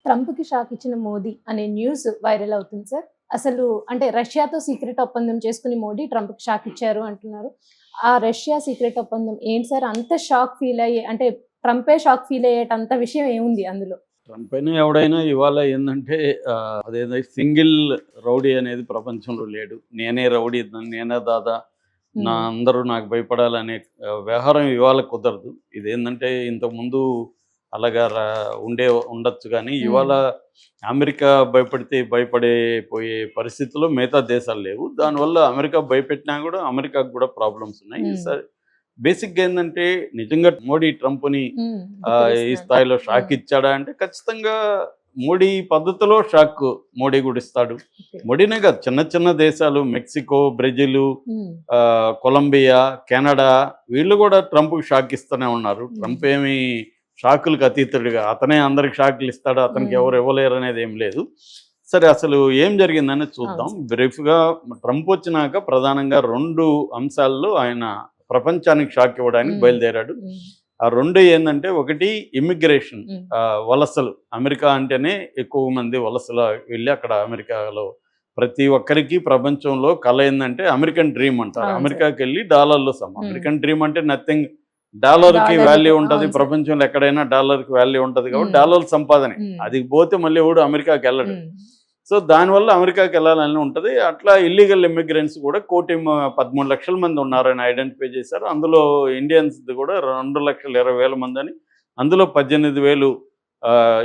ట్రంప్‌కి shock ఇచ్చిన మోదీ అనే news viral అవుతుంది సార్. అసలు అంటే రష్యాతో సీక్రెట్ ఒప్పందం చేసుకొని మోదీ ట్రంప్‌కి షాక్ ఇచ్చారు అంటున్నారు. ఆ రష్యా సీక్రెట్ ఒప్పందం ఏంటి సార్? అంత షాక్ ఫీల్ అయ్యే అంటే ట్రంపే షాక్ ఫీల్ అయ్యేటంత విషయం ఏముంది అందులో? ట్రంప్ అయినా ఎవడైనా ఇవాళ ఏందంటే అదేదో సింగిల్ రౌడీ అనేది ప్రపంచంలో లేడు. నేనే రౌడీ, నేనే దాదా, హ్మ్. అందరూ నాకు భయపడాలనే వ్యవహారం ఇవాళ కుదరదు. ఇదేందంటే ఇంతకుముందు అలాగా ఉండొచ్చు గానీ, హ్మ్. ఇవాళ అమెరికా భయపడితే పోయే పరిస్థితిలో మిగతా దేశాలు లేవు. దానివల్ల అమెరికా భయపెట్టినా గూడా అమెరికాకు గూడా ప్రాబ్లమ్స్ ఉన్నాయి. హ్మ్. సరే, బేసిక్‌గా ఏందంటే నిజంగా మోడీ ట్రంప్‌ని హ్మ్. ఈ ధిక్కరిస్తున్నాడు. స్థాయిలో షాక్ హ్మ్. ఇచ్చాడా అంటే ఖచ్చితంగా మోడీ పద్ధతిలో షాక్ మోడీ కూడా ఇస్తాడు. ఓకే. మోడీనే కాదు, చిన్న చిన్న దేశాలు మెక్సికో, బ్రెజిలు, హ్మ్. కొలంబియా, కెనడా వీళ్ళు కూడా ట్రంప్‌కి షాక్ ఇస్తూనే ఉన్నారు. హ్మ్. ట్రంప్ ఏమి షాకులకు అతీతుడిగా అతనే అందరికి షాకులు ఇస్తాడు, అతనికి హ్మ్. ఎవరు ఇవ్వలేరు అనేది ఏం లేదు. సరే, అసలు ఏం జరిగిందనేది అవును చూద్దాం సార్. బ్రీఫ్‌గా. ట్రంప్ వచ్చినాక ప్రధానంగా 2 అంశాల్లో ఆయన ప్రపంచానికి షాక్ ఇవ్వడానికి హ్మ్. బయలుదేరాడు. హ్మ్. ఆ 2 ఏందంటే, ఒకటి ఇమ్మిగ్రేషన్, హ్మ్. వలసలు. అమెరికా అంటేనే ఎక్కువ మంది వలసలు వెళ్ళి అక్కడ అమెరికాలో ప్రతి ఒక్కరికి ప్రపంచంలో కల ఏందంటే అమెరికన్ డ్రీమ్ అంటారు. అవును సార్. అమెరికాకెళ్ళి డాలర్‌లో హ్మ్. అమెరికన్ డ్రీమ్ అంటే నథింగ్. డాలర్‌కి డాలర్‌లతో వాల్యూ ఉంటది. అవును సార్. ప్రపంచంలో ఎక్కడైనా డాలర్‌కి వాల్యూ ఉంటది కాబట్టి హ్మ్. డాలర్ల సంపాదనే. హ్మ్. అది పోతే మళ్ళీ ఎవడు అమెరికాకెళ్ళడు. హ్మ్. సో, దానివల్ల అమెరికాకెళ్ళాలని ఉంటది. అట్లా ఇల్లీగల్ ఇమ్మిగ్రెంట్స్ కూడా 13,00,000 మంది ఉన్నారని ఐడెంటిఫై చేశారు. అందులో ఇండియన్స్‌ది కూడా 2,20,000 మందని, అందులో 18,000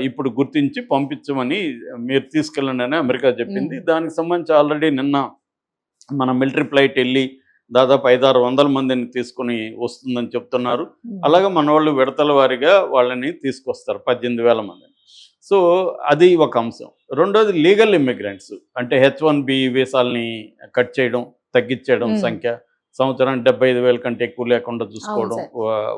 ఇప్పుడు గుర్తించి పంపించమని, మీరు తీసుకెళ్ళండి అని అమెరికా చెప్పింది. హ్మ్. దానికి సంబంధించి ఆల్రెడీ నిన్న మన మిలిటరీ ఫ్లైట్ వెళ్ళి దాదాపు 500-600 మందిని తీసుకొని వస్తుందని చెప్తున్నారు. హ్మ్. అలాగే మనోళ్ళు విడతల వారీగా వాళ్ళని తీసుకొస్తారు 18,000 మందిని. సో, అది ఒక అంశం. రెండోది లీగల్ ఇమ్మిగ్రెంట్స్. అంటే హెచ్-1బీ వీసాలని కట్ చేయడం, తగ్గిచ్చేయడం హ్మ్. సంఖ్య. సంవత్సరానికి 75,000 కంటే ఎక్కువ లేకుండా అవును చూసుకోవడం సార్.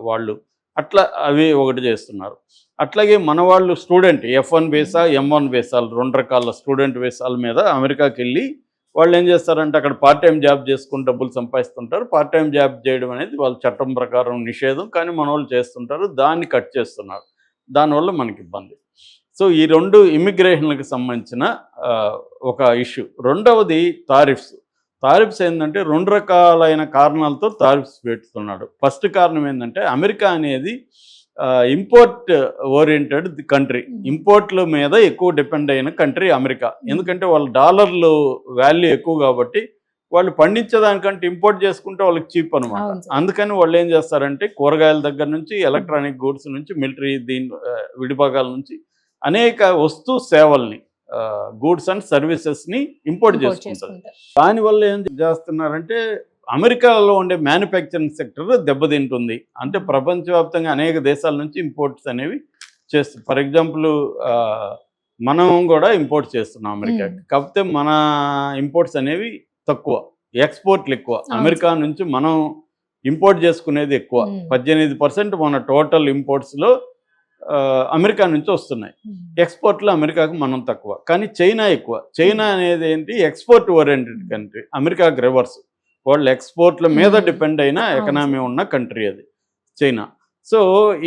వాళ్ళు. అట్లా అవి ఒకటి చేస్తున్నారు. అట్లాగే మన వాళ్ళు స్టూడెంట్ ఎఫ్-1 హ్మ్. వీసా, ఎం-1 వీసాలు 2 రకాల స్టూడెంట్ వీసాల మీద అమెరికాకెళ్ళి వాళ్ళేం చేస్తారంటే అక్కడ పార్ట్ టైమ్ జాబ్ చేసుకొని డబ్బులు సంపాదిస్తుంటారు. పార్ట్ టైమ్ జాబ్ చేయడం అనేది వాళ్ళ చట్టం ప్రకారం నిషేధం. కానీ మనోళ్ళు చేస్తుంటారు. దాన్ని కట్ చేస్తున్నారు. దానివల్ల మనకిబ్బంది. సో, ఈ 2 ఇమ్మిగ్రేషన్‌లకి సంబంధించిన ఒక ఇష్యూ. రెండవది టారిఫ్స్. టారిఫ్స్ ఏందంటే 2 రకాలైన కారణాలతో టారిఫ్స్ పెడుతున్నాడు. ఫస్ట్ కారణం ఏందంటే, అమెరికా అనేది ఇంపోర్ట్ ఓరియెంటెడ్ కంట్రీ. హ్మ్. ఇంపోర్ట్‌ల మీద ఎక్కువ డిపెండ్ అయిన కంట్రీ అమెరికా. హ్మ్. ఎందుకంటే వాళ్ళ డాలర్లు వాల్యూ ఎక్కువ కాబట్టి, వాళ్ళు పండించేదానికంటే ఇంపోర్ట్ చేసుకుంటే వాళ్ళకి చీప్ అనమాట. అవును సార్. అందుకని వాళ్ళేం చేస్తారంటే కూరగాయల దగ్గర నుంచి, హ్మ్. ఎలక్ట్రానిక్ గూడ్స్ నుంచి, మిలిటరీ విడిభాగాల నుంచి అనేక సేవల్ని, గూడ్స్ అండ్ సర్వీసెస్‌ని ఇంపోర్ట్ ఇంపోర్ట్ చేసుకుంటది. చేసుకుంటారు. దానివల్ల ఏం చేస్తున్నారంటే అమెరికాలో ఉండే మ్యానుఫ్యాక్చరింగ్ సెక్టర్ దెబ్బతింటుంది. అంటే హ్మ్. ప్రపంచవ్యాప్తంగా అనేక దేశాల నుంచి ఇంపోర్ట్స్ అనేవి ఫర్ ఎగ్జాంపుల్ ఆహ్, మనం గూడా ఇంపోర్ట్ చేస్తున్నాం హ్మ్. అమెరికాకి. కాకపోతే మన ఇంపోర్ట్స్ అనేవి తక్కువ. ఎక్స్‌పోర్ట్‌లెక్కువ. అవును అమెరికా సార్. నుంచి మనం ఇంపోర్ట్ చేసుకునేది ఎక్కువ. హ్మ్. 18% మన టోటల్ ఇంపోర్ట్స్‌లో అమెరికా నుంచి వస్తున్నాయి. హ్మ్. ఎక్స్‌పోర్ట్‌లో అమెరికాకు మనం తక్కువ. కానీ చైనా ఎక్కువ. హ్మ్. చైనా అనేదేంటి ఎక్స్‌పోర్ట్ ఓరియెంటెడ్ హ్మ్. కంట్రీ. అమెరికాకి రివర్స్. వాళ్ళు ఎక్స్‌పోర్ట్‌ల మీద హ్మ్. డిపెండ్ అయిన అవును ఎకానమీ సార్. ఉన్న కంట్రీ అది చైనా. సో,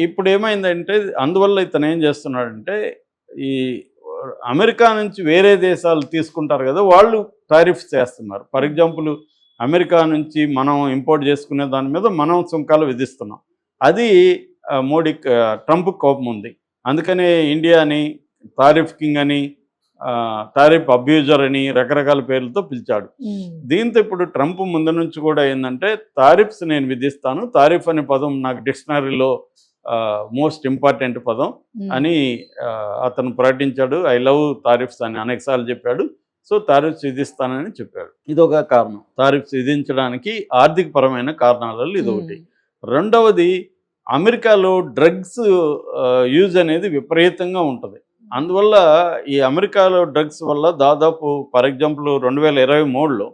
ఇప్పుడేమైందంటే అందువల్ల ఇతనేం చేస్తున్నాడంటే, ఈ అమెరికా నుంచి వేరే దేశాలు తీసుకుంటారు గదా! వాళ్ళు టారిఫ్స్ చేస్తున్నారు. ఫర్ హ్మ్. ఎగ్జాంపుల్ అమెరికా నుంచి మనం ఇంపోర్ట్ చేసుకునే దాని మీద మనం సుంకాలు విధిస్తున్నాం. అది ట్రంప్‌కి కోపముంది. అందుకనే ఇండియాని టారిఫ్ కింగ్ అని, టారిఫ్ అబ్యూజర్ అని రకరకాల పేర్లతో పిలిచాడు. హ్మ్. దీంతో ఇప్పుడు ట్రంప్ ముందు నుంచి కూడా ఏందంటే, టారిఫ్స్ నేను విధిస్తాను. టారిఫ్ అనే పదం నాకు డిక్షనరీలో మోస్ట్ ఇంపార్టెంట్ పదం హ్మ్. అని అతను ప్రకటించాడు. ఐ లవ్ టారిఫ్స్ అని అనేక సార్లు చెప్పాడు. సో, టారిఫ్స్ విధిస్తానని చెప్పాడు. ఇదొక కారణం. టారిఫ్స్ విధించడానికి ఆర్థికపరమైన కారణాలలో హ్మ్. ఇదొకటి. రెండవది, అమెరికాలో డ్రగ్స్ యూజ్ అనేది విపరీతంగా ఉంటది. అందువల్ల ఈ అమెరికాలో డ్రగ్స్ వల్ల దాదాపు ఫర్ ఎగ్జాంపుల్ 2023లో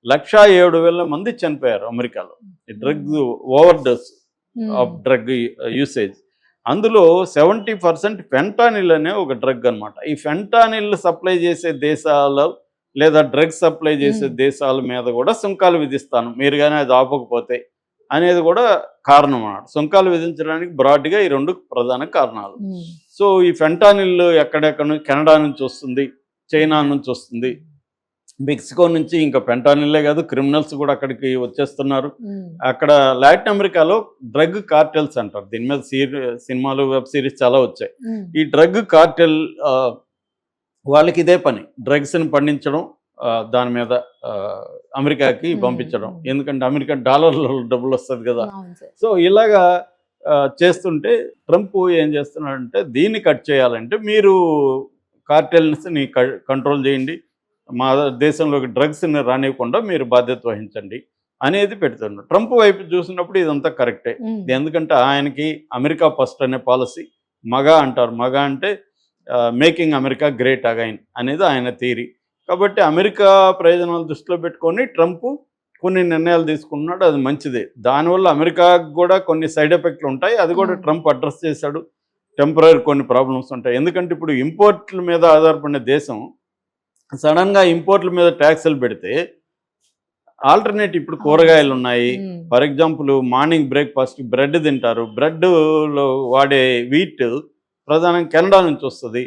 1,07,000 మంది చనిపోయారు అమెరికాలో. ఈ హ్మ్. డ్రగ్స్ ఓవర్‌డోస్ హ్మ్. Of drug usage. అందులో 70% ఫెంటానిల్ అనే ఒక డ్రగ్ అనమాట. ఈ ఫెంటానిల్ సప్లై చేసే దేశాలు లేదా డ్రగ్స్ సప్లై చేసే హ్మ్. దేశాల మీద కూడా సుంకాలు విధిస్తాను, మీరు గాని అది ఆపకపోతే అనేది కూడా కారణం అన్నమాట. సుంకాలు విధించడానికి బ్రాడ్గా ఈ 2 ప్రధాన కారణాలు. సో ఈ ఫెంటానిల్ ఎక్కడెక్కడ నుంచి, కెనడా నుంచి వస్తుంది, చైనా నుంచి వస్తుంది, మెక్సికో నుంచి ఇంకా ఫెంటానిల్లే కాదు క్రిమినల్స్ కూడా అక్కడికి వచ్చేస్తున్నారు. అక్కడ లాటిన్ అమెరికాలో డ్రగ్ కార్టెల్స్ అంటారు. దీని మీద సినిమాలు, వెబ్ సిరీస్ చాలా వచ్చాయి. ఈ డ్రగ్ కార్టెల్ వాళ్ళకి ఇదే పని, డ్రగ్స్ని పండించడం, దాని మీద అమెరికాకి పంపించడం. ఎందుకంటే అమెరికా డాలర్లో డబ్బులు వస్తుంది కదా. సో ఇలాగా చేస్తుంటే ట్రంప్ ఏం చేస్తున్నాడంటే దీన్ని కట్ చేయాలంటే మీరు కార్టెల్స్ని కంట్రోల్ చేయండి, మా దేశంలోకి డ్రగ్స్ని రానివ్వకుండా మీరు బాధ్యత వహించండి అనేది పెడుతున్నాడు. ట్రంప్ వైపు చూసినప్పుడు ఇదంతా కరెక్టే. ఎందుకంటే ఆయనకి అమెరికా ఫస్ట్ అనే పాలసీ, మగా అంటారు. మగా అంటే మేకింగ్ అమెరికా గ్రేట్ అగైన్ అనేది ఆయన థియరీ. కాబట్టి అమెరికా ప్రయోజనాలు దృష్టిలో పెట్టుకొని ట్రంప్ కొన్ని నిర్ణయాలు తీసుకున్నాడు. అది మంచిదే. దానివల్ల అమెరికాకు కూడా కొన్ని సైడ్ ఎఫెక్ట్లు ఉంటాయి. అది కూడా ట్రంప్ అడ్రస్ చేశాడు. టెంపరరీ కొన్ని ప్రాబ్లమ్స్ ఉంటాయి. ఎందుకంటే ఇప్పుడు ఇంపోర్ట్ల మీద ఆధారపడిన దేశం సడన్గా ఇంపోర్ట్ల మీద ట్యాక్సులు పెడితే ఆల్టర్నేట్ ఇప్పుడు కూరగాయలు ఉన్నాయి. For example morning breakfast bread తింటారు. బ్రెడ్లో వాడే వీట్ ప్రధానంగా కెనడా నుంచి వస్తుంది.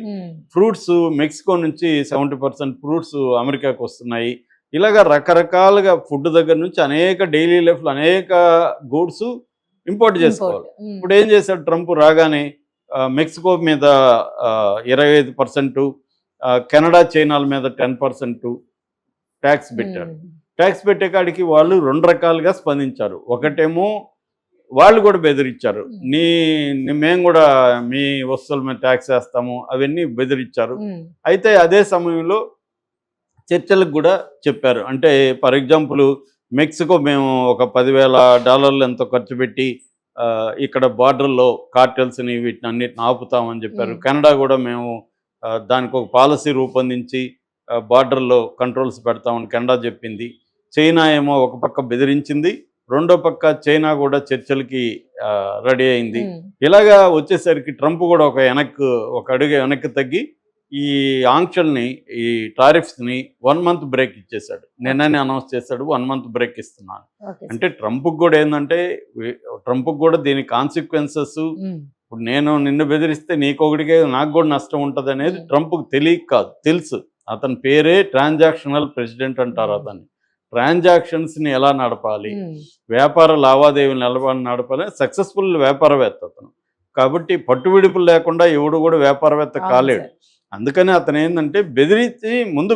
ఫ్రూట్స్ మెక్సికో నుంచి 70% ఫ్రూట్స్ అమెరికాకు వస్తున్నాయి. ఇలాగ రకరకాలుగా ఫుడ్ దగ్గర నుంచి అనేక డైలీ లైఫ్లో అనేక గూడ్స్ ఇంపోర్ట్ చేసుకోవాలి. ఇప్పుడు ఏం చేశాడు ట్రంప్ రాగానే మెక్సికో మీద 25%, కెనడా చైనాల మీద 10% ట్యాక్స్ పెట్టారు. ట్యాక్స్ పెట్టే కాడికి వాళ్ళు 2 రకాలుగా స్పందించారు. ఒకటేమో వాళ్ళు కూడా బెదిరించారు, మేము కూడా మీ వస్తువుల మీద ట్యాక్స్ వేస్తాము, అవన్నీ బెదిరించారు. అయితే అదే సమయంలో చర్చలకు కూడా చెప్పారు. అంటే ఫర్ ఎగ్జాంపుల్ మెక్సికో మేము ఒక $10,000 ఎంతో ఖర్చు పెట్టి ఇక్కడ బార్డర్లో కార్టెల్స్ని వీటిని అన్నిటిని ఆపుతామని చెప్పారు. కెనడా కూడా మేము దానికి ఒక పాలసీ రూపొందించి బార్డర్లో కంట్రోల్స్ పెడతామని కెనడా చెప్పింది. చైనా ఏమో ఒక పక్క బెదిరించింది, రెండో పక్క చైనా కూడా చర్చలకి రెడీ అయింది. ఇలాగా వచ్చేసరికి ట్రంప్ కూడా ఒక అడుగు వెనక్కి తగ్గి ఈ ఆంక్షల్ని, ఈ టారిఫ్స్ని 1 month బ్రేక్ ఇచ్చేశాడు. నిన్ననే అనౌన్స్ చేశాడు 1 month బ్రేక్ ఇస్తున్నాను. అంటే ట్రంప్కి కూడా ఏంటంటే, ట్రంప్కి కూడా దీని కాన్సిక్వెన్సెస్, ఇప్పుడు నేను నిన్ను బెదిరిస్తే నీకొకటికే నాకు కూడా నష్టం ఉంటుంది అనేది ట్రంప్కి తెలియక కాదు, తెలుసు. అతని పేరే ట్రాన్సాక్షనల్ ప్రెసిడెంట్ అంటారు. అతన్ని ట్రాన్సాక్షన్స్ని ఎలా నడపాలి, వ్యాపార లావాదేవీలు ఎలా నడపాలి, సక్సెస్ఫుల్ వ్యాపారవేత్త అతను. కాబట్టి పట్టువిడుపులు లేకుండా ఎవడు కూడా వ్యాపారవేత్త కాలేడు. అందుకని అతను ఏంటంటే బెదిరించి ముందు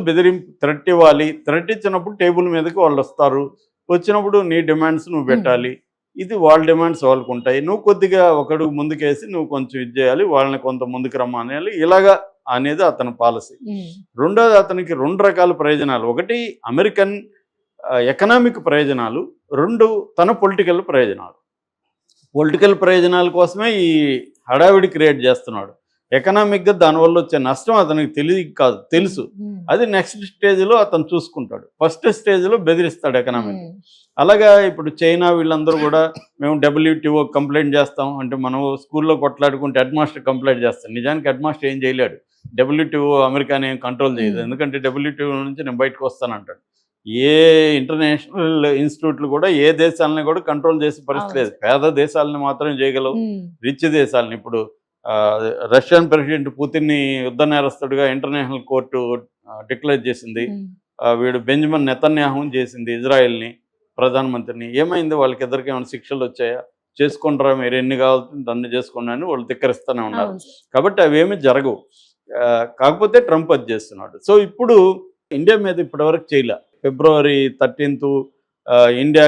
థ్రెట్ ఇవ్వాలి. థ్రెట్ ఇచ్చినప్పుడు టేబుల్ మీదకి వాళ్ళు వస్తారు. వచ్చినప్పుడు నీ డిమాండ్స్ నువ్వు పెట్టాలి. ఇది వాళ్ళ డిమాండ్స్ వాళ్ళకు ఉంటాయి. నువ్వు కొద్దిగా ఒకడుగు ముందుకేసి నువ్వు కొంచెం ఇది చేయాలి, వాళ్ళని కొంత ముందుకు రమ్మనేయాలి. ఇలాగా అనేది అతని పాలసీ. రెండోది అతనికి 2 రకాల ప్రయోజనాలు. ఒకటి అమెరికన్ ఎకనామిక్ ప్రయోజనాలు, 2 తన పొలిటికల్ ప్రయోజనాలు. పొలిటికల్ ప్రయోజనాల కోసమే ఈ హడావిడి క్రియేట్ చేస్తున్నాడు. ఎకనామిక్గా దానివల్ల వచ్చే నష్టం అతనికి కాదు, తెలుసు. అది నెక్స్ట్ స్టేజ్లో అతను చూసుకుంటాడు. ఫస్ట్ స్టేజ్లో బెదిరిస్తాడు ఎకనామిక్. అలాగా ఇప్పుడు చైనా వీళ్ళందరూ కూడా మేము WTO కంప్లైంట్ చేస్తాం అంటే, మనం స్కూల్లో కొట్లాడుకుంటే హెడ్ మాస్టర్ కంప్లైంట్ చేస్తాం. నిజానికి హెడ్ మాస్టర్ ఏం చేయలేడు. WTO అమెరికాని ఏం కంట్రోల్ చేయదు. ఎందుకంటే WTO నుంచి నేను బయటకు వస్తానంటాడు. ఏ ఇంటర్నేషనల్ ఇన్స్టిట్యూట్లు కూడా ఏ దేశాలని కూడా కంట్రోల్ చేసే పరిస్థితి లేదు. పేద దేశాలని మాత్రం చేయగలవు, రిచ్ దేశాలని. ఇప్పుడు రష్యన్ ప్రెసిడెంట్ పుతిన్ని యుద్ధ నేరస్తుడిగా ఇంటర్నేషనల్ కోర్టు డిక్లేర్ చేసింది. వీడు బెంజమిన్ నెతన్యాహుని చేసింది, ఇజ్రాయెల్ని ప్రధానమంత్రిని. ఏమైంది? వాళ్ళకి ఇద్దరికి ఏమైనా శిక్షలు వచ్చాయా? చేసుకుంటారా మీరు, ఎన్ని కావాల్సింది అన్ని చేసుకోండి అని వాళ్ళు ధిక్కరిస్తూనే ఉన్నారు. కాబట్టి అవేమీ జరగవు. కాకపోతే ట్రంప్ అది చేస్తున్నాడు. సో ఇప్పుడు ఇండియా మీద ఇప్పటివరకు చేయలే. February 13th ఇండియా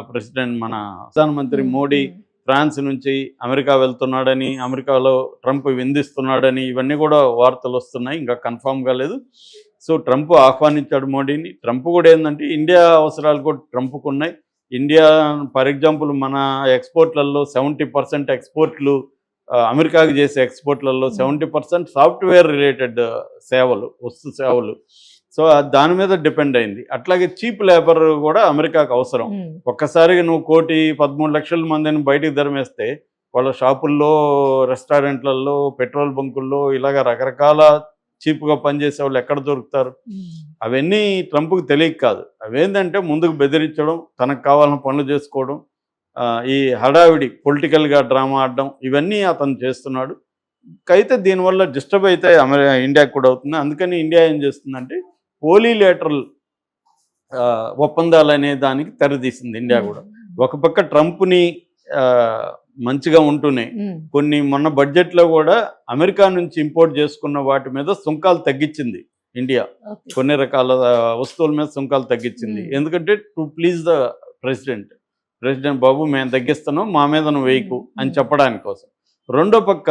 ప్రెసిడెంట్ మన ప్రధానమంత్రి మోడీ ఫ్రాన్స్ నుంచి అమెరికా వెళ్తున్నాడని, అమెరికాలో ట్రంప్ విందిస్తున్నాడని ఇవన్నీ కూడా వార్తలు వస్తున్నాయి. ఇంకా కన్ఫామ్ కాలేదు. సో ట్రంప్ ఆహ్వానించాడు మోడీని. ట్రంప్ కూడా ఏంటంటే ఇండియా అవసరాలు కూడా ట్రంప్కు ఉన్నాయి. ఇండియా ఫర్ ఎగ్జాంపుల్ మన ఎక్స్పోర్ట్లలో 70% ఎక్స్పోర్ట్లు, అమెరికాకి చేసే ఎక్స్పోర్ట్లలో 70% సాఫ్ట్వేర్ రిలేటెడ్ సేవలు, వస్తు సేవలు. సో దాని మీద డిపెండ్ అయింది. అట్లాగే చీప్ లేబర్ కూడా అమెరికాకు అవసరం. ఒక్కసారిగా నువ్వు 1,13,00,000 మందిని బయటికి ధరమేస్తే వాళ్ళ షాపుల్లో, రెస్టారెంట్లలో, పెట్రోల్ బంకుల్లో ఇలాగ రకరకాల చీప్గా పనిచేసే వాళ్ళు ఎక్కడ దొరుకుతారు? అవన్నీ ట్రంప్కి తెలియక కాదు. అవేంటంటే ముందుకు బెదిరించడం, తనకు కావాలని పనులు చేసుకోవడం, ఈ హడావిడి పొలిటికల్గా డ్రామా ఆడడం ఇవన్నీ అతను చేస్తున్నాడు. అయితే దీనివల్ల డిస్టర్బ్ అయితే ఇండియాకి కూడా అవుతుంది. అందుకని ఇండియా ఏం చేస్తుందంటే పోలీలేటరల్ ఒప్పందాలు అనే దానికి తెరదీసింది ఇండియా కూడా. ఒక పక్క ట్రంప్ని మంచిగా ఉంటూనే కొన్ని మొన్న బడ్జెట్లో కూడా అమెరికా నుంచి ఇంపోర్ట్ చేసుకున్న వాటి మీద సుంకాలు తగ్గించింది ఇండియా. కొన్ని రకాల వస్తువుల మీద సుంకాలు తగ్గించింది. ఎందుకంటే టు ప్లీజ్ ద ప్రెసిడెంట్ బాబు మేము తగ్గిస్తున్నాం, మా మీద నువ్వు వేయకు అని చెప్పడానికి కోసం. రెండో పక్క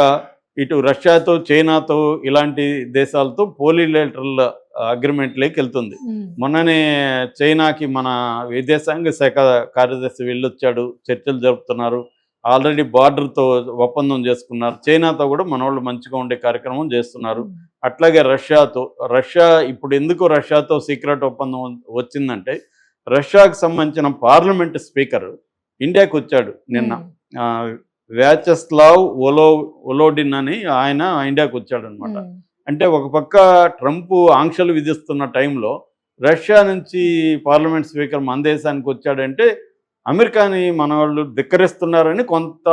ఇటు రష్యాతో, చైనాతో ఇలాంటి దేశాలతో పోలీలేటరల్ అగ్రిమెంట్లోకి వెళ్తుంది. మొన్ననే చైనాకి మన విదేశాంగ శాఖ కార్యదర్శి వెళ్ళొచ్చాడు, చర్చలు జరుపుతున్నారు. ఆల్రెడీ బార్డర్తో ఒప్పందం చేసుకున్నారు. చైనాతో కూడా మన వాళ్ళు మంచిగా ఉండే కార్యక్రమం చేస్తున్నారు. అట్లాగే రష్యా ఇప్పుడు ఎందుకు రష్యాతో సీక్రెట్ ఒప్పందం వచ్చిందంటే రష్యాకు సంబంధించిన పార్లమెంట్ స్పీకర్ ఇండియాకి వచ్చాడు నిన్న. వ్యాచెస్లావ్ ఒలోడిన్ అని ఆయన ఇండియాకి వచ్చాడు అనమాట. అంటే ఒక పక్క ట్రంప్ ఆంక్షలు విధిస్తున్న టైంలో రష్యా నుంచి పార్లమెంట్ స్పీకర్ మన దేశానికి వచ్చాడంటే అమెరికాని మన వాళ్ళు ధిక్కరిస్తున్నారని కొంత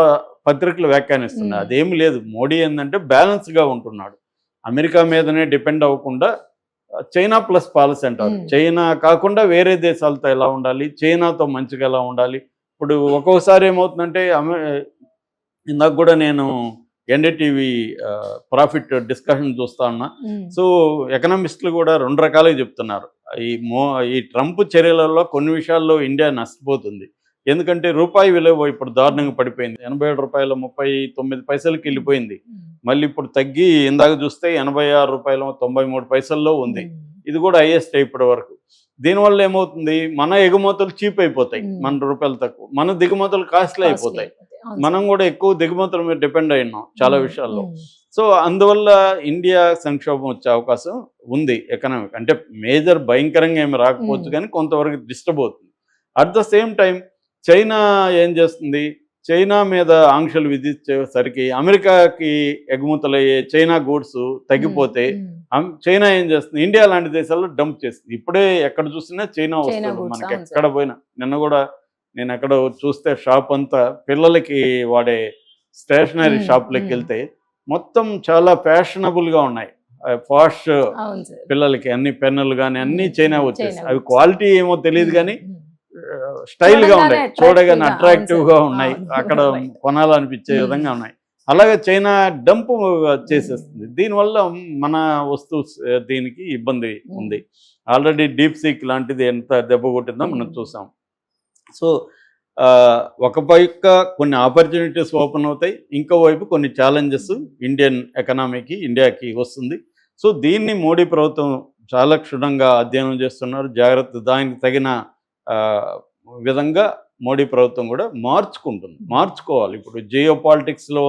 పత్రికలు వ్యాఖ్యానిస్తున్నాయి. అదేమి లేదు. మోడీ ఏంటంటే బ్యాలెన్స్గా ఉంటున్నాడు. అమెరికా మీదనే డిపెండ్ అవ్వకుండా చైనా ప్లస్ పాలసీ అంటారు. చైనా కాకుండా వేరే దేశాలతో ఎలా ఉండాలి, చైనాతో మంచిగా ఎలా ఉండాలి. ఇప్పుడు ఒక్కోసారి ఏమవుతుందంటే ఇందాక కూడా నేను ఎన్డీటీవీ ప్రాఫిట్ డిస్కషన్ చూస్తా ఉన్నా. సో ఎకనామిస్టులు కూడా రెండు రకాలుగా చెప్తున్నారు. ఈ ట్రంప్ చర్యలలో కొన్ని విషయాల్లో ఇండియా నష్టపోతుంది. ఎందుకంటే రూపాయి విలువ ఇప్పుడు దారుణంగా పడిపోయింది. 87 రూపాయల 39 పైసలకి వెళ్ళిపోయింది. మళ్ళీ ఇప్పుడు తగ్గి ఇందాక చూస్తే 86 రూపాయల 93 పైసల్లో ఉంది. ఇది కూడా హైయెస్ట్ ఇప్పటి వరకు. దీనివల్ల ఏమవుతుంది, మన ఎగుమతులు చీప్ అయిపోతాయి, మన రూపాయలు తక్కువ, మన దిగుమతులు కాస్ట్లీ అయిపోతాయి. మనం కూడా ఎక్కువ దిగుమతుల మీద డిపెండ్ అయినాం చాలా విషయాల్లో. సో అందువల్ల ఇండియా సంక్షోభం వచ్చే అవకాశం ఉంది. ఎకనామిక్ అంటే మేజర్ భయంకరంగా ఏమి రాకపోవచ్చు కానీ కొంతవరకు డిస్టర్బ్ అవుతుంది. At the same time China ఏం చేస్తుంది, చైనా మీద ఆంక్షలు విధించేసరికి అమెరికాకి ఎగుమతులయ్యే చైనా గూడ్స్ తగ్గిపోతే చైనా ఏం చేస్తుంది, ఇండియా లాంటి దేశాల్లో డంప్ చేస్తుంది. ఇప్పుడే ఎక్కడ చూసినా చైనా వస్తుంది మనకి. ఎక్కడ పోయినా నిన్న కూడా నేను ఎక్కడ చూస్తే షాప్ అంతా పిల్లలకి వాడే స్టేషనరీ షాప్లోకి వెళ్తే మొత్తం చాలా ఫ్యాషనబుల్గా ఉన్నాయి. ఫాస్ట్ పిల్లలకి అన్ని పెన్నులు కానీ అన్నీ చైనా వచ్చేసి అవి క్వాలిటీ ఏమో తెలియదు కానీ స్టైల్గా ఉన్నాయి, చూడగానే అట్రాక్టివ్గా ఉన్నాయి, అక్కడ కొనాలనిపించే విధంగా ఉన్నాయి. అలాగే చైనా డంప్ చేసేస్తుంది. దీనివల్ల మన వస్తువు దీనికి ఇబ్బంది ఉంది. ఆల్రెడీ డీప్ సీక్ లాంటిది ఎంత దెబ్బ కొట్టిందో మనం చూసాం. సో ఒక పైక కొన్ని ఆపర్చునిటీస్ ఓపెన్ అవుతాయి, ఇంకో వైపు కొన్ని ఛాలెంజెస్ ఇండియన్ ఎకనామీకి, ఇండియాకి వస్తుంది. సో దీన్ని మోడీ ప్రభుత్వం చాలా క్షుణ్ణంగా అధ్యయనం చేస్తున్నారు. దానికి తగిన విధంగా మోడీ ప్రభుత్వం కూడా మార్చుకోవాలి. ఇప్పుడు జియో పాలిటిక్స్లో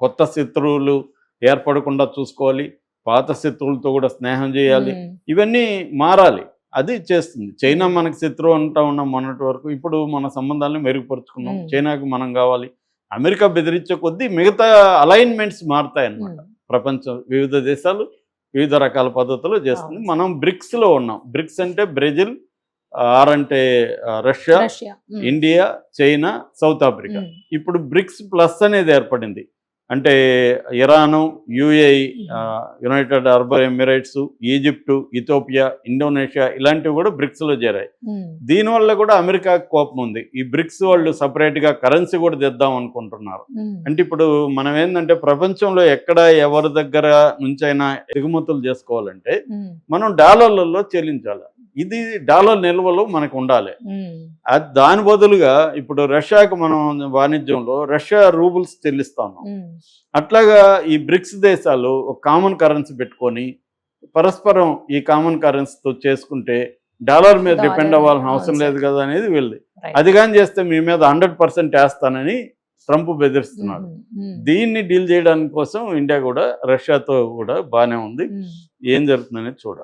కొత్త శత్రువులు ఏర్పడకుండా చూసుకోవాలి, పాత శత్రువులతో కూడా స్నేహం చేయాలి, ఇవన్నీ మారాలి. అది చేస్తుంది. చైనా మనకి శత్రువు అంటా ఉన్నాం మొన్నటి వరకు. ఇప్పుడు మన సంబంధాలను మెరుగుపరుచుకున్నాం. చైనాకు మనం కావాలి. అమెరికా బెదిరించే కొద్దీ మిగతా అలైన్మెంట్స్ మారుతాయి అన్నమాట. ప్రపంచం వివిధ దేశాలు వివిధ రకాల పద్ధతులు చేస్తుంది. మనం బ్రిక్స్లో ఉన్నాం. బ్రిక్స్ అంటే బ్రెజిల్, ఆర్ అంటే Russia, India, China, south Africa. ఇప్పుడు బ్రిక్స్ ప్లస్ అనేది ఏర్పడింది. అంటే Iran, UAE, United Arab Emirates, Egypt, Ethiopia, Indonesia ఇలాంటివి కూడా బ్రిక్స్లో చేరాయి. దీనివల్ల కూడా అమెరికాకు కోపం ఉంది. ఈ బ్రిక్స్ వాళ్ళు సపరేట్గా కరెన్సీ కూడా తెద్దాం అనుకుంటున్నారు. అంటే ఇప్పుడు మనం ఏంటంటే ప్రపంచంలో ఎక్కడ ఎవరి దగ్గర నుంచైనా ఎగుమతులు చేసుకోవాలంటే మనం డాలర్లలో చెల్లించాలి. ఇది డాలర్ నిల్వలు మనకు ఉండాలి. దాని బదులుగా ఇప్పుడు రష్యాకు మనం వాణిజ్యంలో రష్యా రూబుల్స్ చెల్లిస్తాము. అట్లాగా ఈ బ్రిక్స్ దేశాలు ఒక కామన్ కరెన్సీ పెట్టుకొని పరస్పరం ఈ కామన్ కరెన్సీతో చేసుకుంటే డాలర్ మీద డిపెండ్ అవ్వాల్సిన అవసరం లేదు కదా అనేది వీళ్ళది. అది కానీ చేస్తే మీ మీద 100% వేస్తానని ట్రంప్ బెదిరిస్తున్నాడు. దీన్ని డీల్ చేయడానికి కోసం ఇండియా కూడా రష్యాతో కూడా బాగానే ఉంది. ఏం జరుగుతుందనేది చూడాలి.